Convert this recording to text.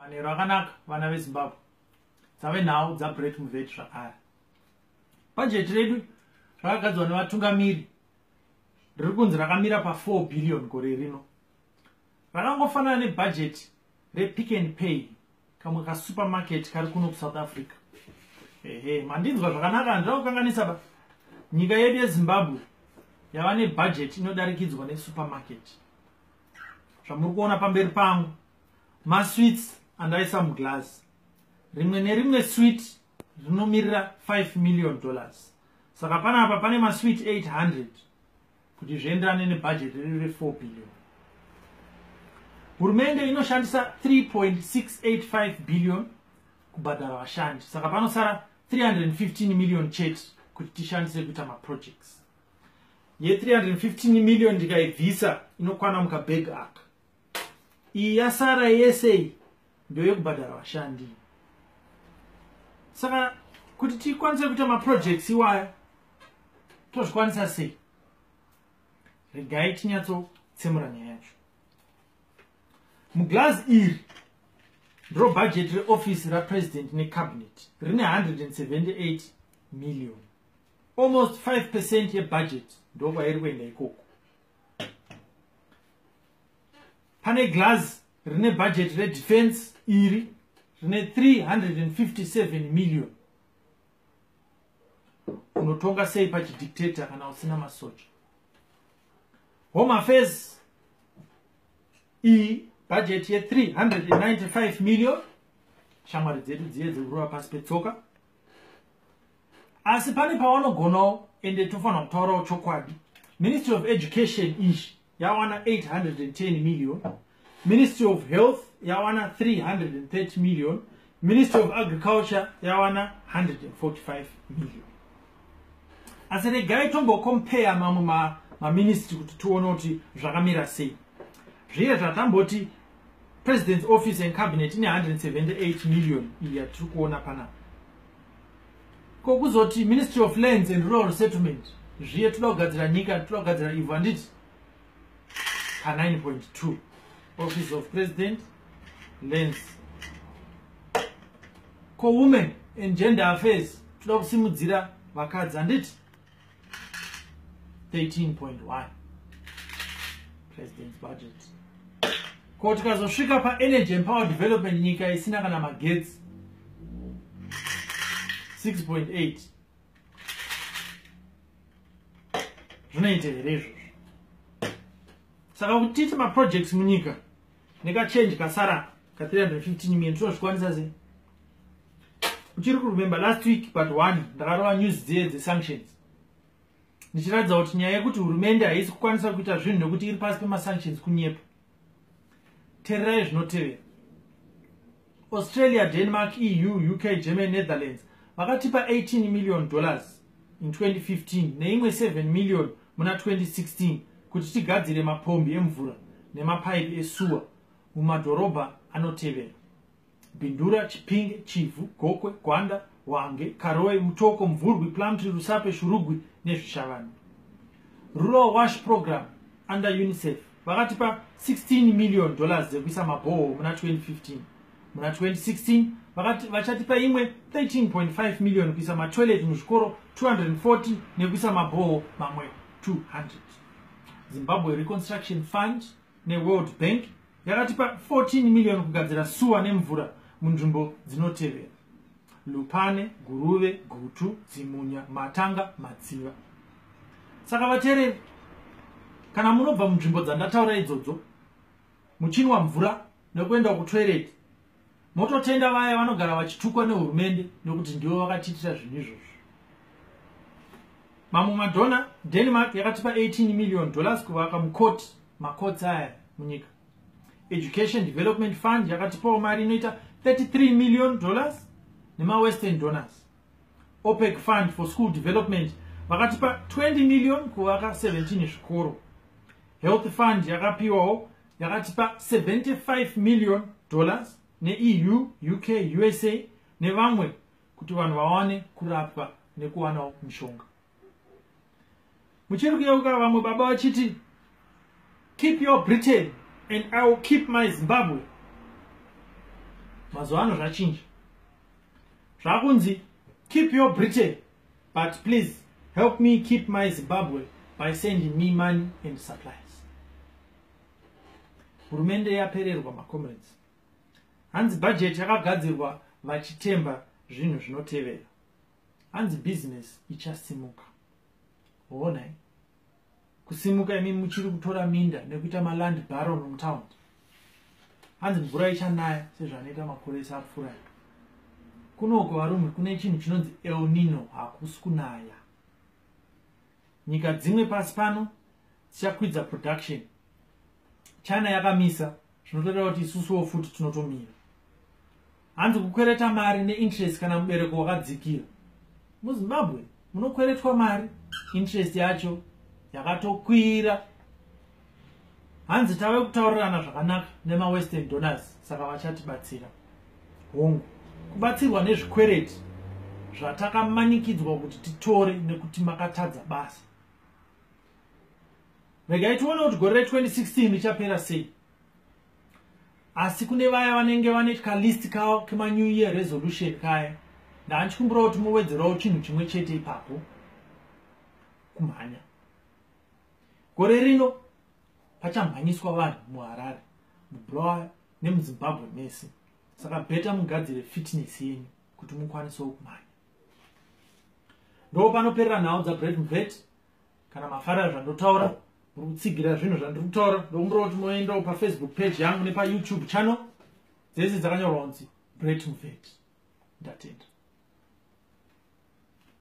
Manero akanaka vana veZimbabwe. Dzave nhau dzaBrett Muveti zvakare. Budget redu rakagadzirwa nevatungamiri riri kunzi rakamira pa4 billion gore rino. Rakangofanana nebudget rePick and Pay, kamwe kasupermarket kari kuno kuSouth Africa. Mandinzwa zvakanaka handira kukanganisa ba. Nyika yedu yeZimbabwe yava nebudget inodarikidzwa nesupermarket. Zvamuri kuona pamberi pangu masweets andaisa muglass. Rimwe nerimwe sweet rinomirira $5 million. Saka panapa pane masweet 800 kuti zvienderane nebudget riri re4 billion. Hurumende inoshandisa 3.685 billion kubhadhara vashandi. Saka panosara 315 million chete kuti tishandise kuita maprojects. Ye 315 million ndikaibvisa inokwana mukabag arc. Iyi yasara yese ndio yekubhadhara vashandi. Saka kuti tikwanise kuita maprojects iwaya tozvikwanisa sei? Regai tinyatsotsemura nyaya yacho. Muglass iri ndiro budget reoffice rapresident necabinet rine 178 million. Almost 5% yebudget ndokwairi kuenda ikoko. Pane glass rine budget redefense iri rine 357 million. Unotonga sei pachidictator kana usina masoja? Home affairs budget ye 395 million. Shamwari dzedu dziye dzekuruva pasi petsoka. Asi pane pavanogonawo ende tofanira kutaurawo chokwadi. Ministry of Education ishi yawana 810 million. Ministry of Health yawana 330 million. Ministry of Agriculture yawana 145 million. Asi regai tombocompare mamwe maministry kuti tione kuti zvakamira sei. Zviye zvatamboti President's Office and Cabinet ine 178 million iyi yatiri kuona panapa. Kokuzoti Ministry of Lands and Rural Settlement zviye toda kugadzira nyika, toda kugadzira ivhu handiti pa 9.2. Office of President, Lands. Women and Gender Affairs toda kusimudzira vakadzi handiti 13.1. President's budget. Ko tikazosvika pa-energy and power development nyika isina kana magetsi 6.8. Zvinoita here izvozvo. Saka kuti tiite maprojects munyika nekachange kasara ka315 million tinozvikwanisa sei? Uchiri kuremember last week but 1 ndakarova news dziye dzesanctions ndichiratidza kuti nyaya yekuti hurumende haisi kukwanisa kuita zvinhu nekuti iri pasi pemasanctions kunyepa. Tererai zvinotevera. Australia, Denmark, EU, UK, Germany, Netherlands vakatipa $18 million in 2015 neimwe 7 million muna 2016 kuti tigadzire mapombi emvura nemapaipi esuwa mumadhorobha anotevera: Bindura, Chipinge, Chivu, Gokwe, Gwanda, Wange, Karowe, Mutoko, Mvurwi, Plumtree, Rusape, Shurugwi nezvishavani. Rural Wash Program under UNICEF vakatipa $16 million dzekuisa maboho muna 2015. Muna 2016 vachatipa imwe 13.5 million kuisa matoilet muzvikoro 240 nekuisa maboho mamwe 200. Zimbabwe Reconstruction Fund neWorld Bank yakatipa 14 million kugadzira suwa nemvura munzvimbo dzinotevera: Lupane, Guruve, Gutu, Zimunya, Matanga, Matsiva. Saka vateereri, kana munobva munzvimbo dzandataura idzodzo muchinwa mvura nekuenda kutoilet, mototenda vaya vanogara vachitukwa nehurumende nekuti ndivo vakatiitira zvinhu izvozvo. Mamwe madhona, Denmark yakatipa $18 million kuvaka makotsi aya munyika. Education Development Fund yakatipawo mari inoita $33 million nema-Western donors. OPEC Fund for School Development vakatipa 20 million kuvaka 17 zvikoro. Health Fund yakapiwawo yakatipa $75 million neEU, UK, USA nevamwe kuti vanhu vawane kurapwa nekuwanawo mishonga. Muchiri kuyeuka vamwe baba vachiti keep your Britain and I will keep my Zimbabwe. mazuva ano zvachinja. Zvakunzi keep your Britain, but please help me keep my Zimbabwe by sending me money and supplies. Hurumende yapererwa macomrades. Hanzi budget yakagadzirwa vachitemba zvinhu zvinotevera. Hanzi business ichasimuka. Ona kusimuka imi muchiri kutora minda nekuita maland baron mutown. Hanzi mvura ichanaya sezvanoita makore apfuura. Kunoko varume kune chinhu chinonzi El Nino, hakusi kunaya. Nyika dzimwe pasi pano dzichakwidza production. China yakamisa zvinotoreva kuti isusuwo futi tinotomira. Hanzi kukwereta mari neinterest kana mubereko wakadzikira. MuZimbabwe munokweretwa mari, interest yacho yakatokwira. Hanzi tave kutaurirana zvakanaka nema-Western donors, saka vachatibatsira. Hongu, kubatsirwa nezvikwereti zvatakamanikidzwa kuti titore nekuti makatadza basa. Regai tione kuti gore re2016 richapera sei. Asi kune vaya vanenge vane kalist kawo kema New Year resolution kaya, ndanchikumbura kuti muwedzerawo chinhu chimwe chete ipapo kumhanya. Gore rino pachamhanyiswa vanhu muHarare, muBulawayo nemuZimbabwe mese. Saka beta mugadzire fitness yenyu kuti mukwanisewo kumhanya. Ndo panoperera nhau dzaBread Mvet. Kana mafara zvandotaura, muri kutsigira zvinhu zvandiri kutaura, ndokumbura kuti muendawo paFacebook page yangu nepaYouTube channel. Dzese dzakanyorwa kunzi Bread Mvet. Ndatenda.